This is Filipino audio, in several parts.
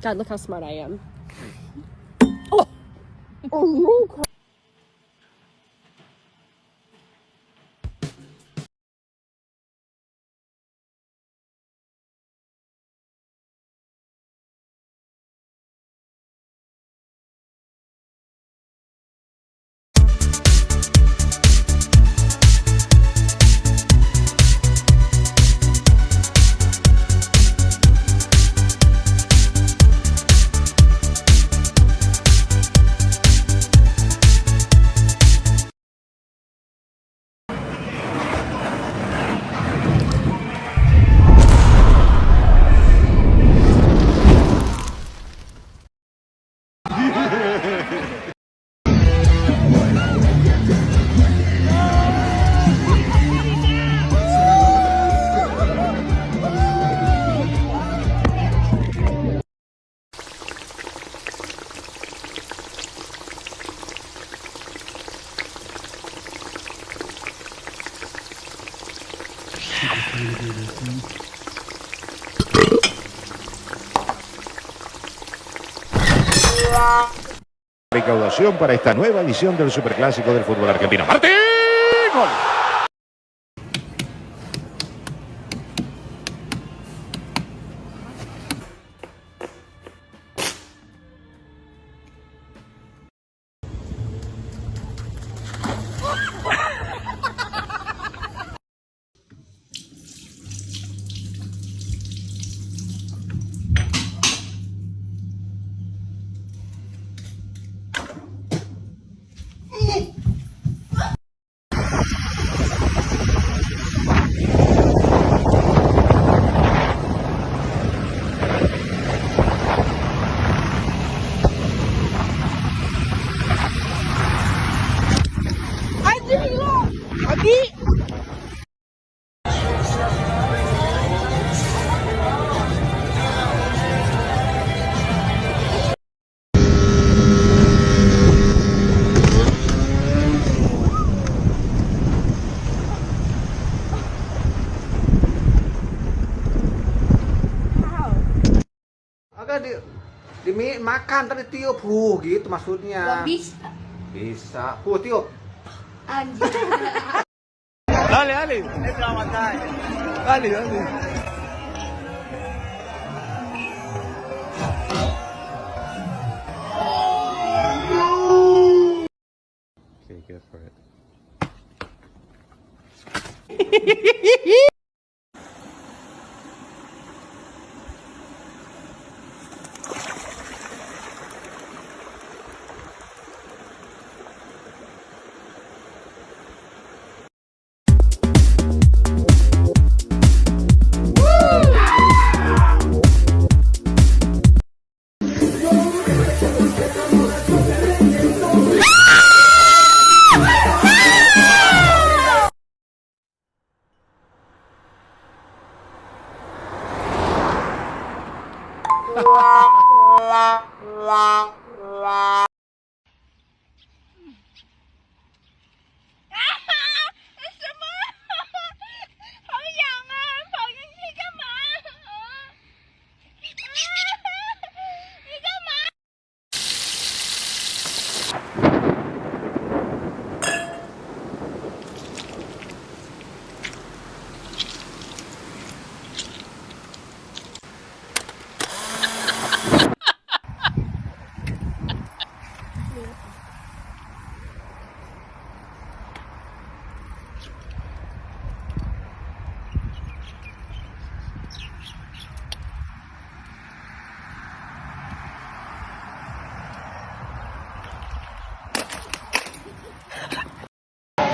God, look how smart I am. Recaudación para esta nueva edición del Superclásico del fútbol argentino. ¡Martín! ¡Gol! Agak makan tadi tiup gitu maksudnya. Gak bisa. Bisa. Tiup. Anjir. Ali. Selamat datang. Ali. Okay, go for it.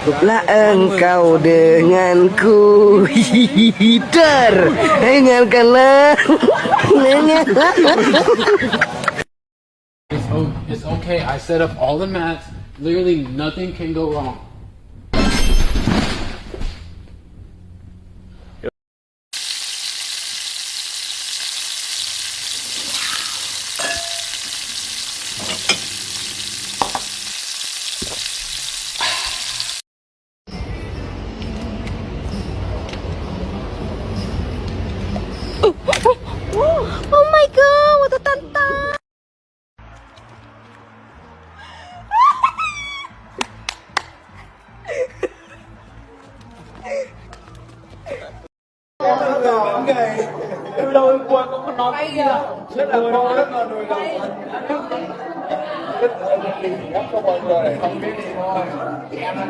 Cukuplah engkau denganku, dengarkanlah. It's okay. I set up all the mats. Literally nothing can go wrong. Oh my god, 我的蛋蛋。Hãy subscribe cho kênh Ghiền Mì Gõ để không bỏ lỡ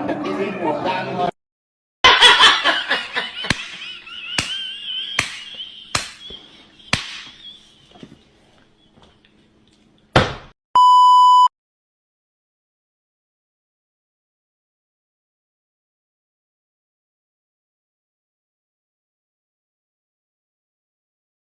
những video hấp dẫn.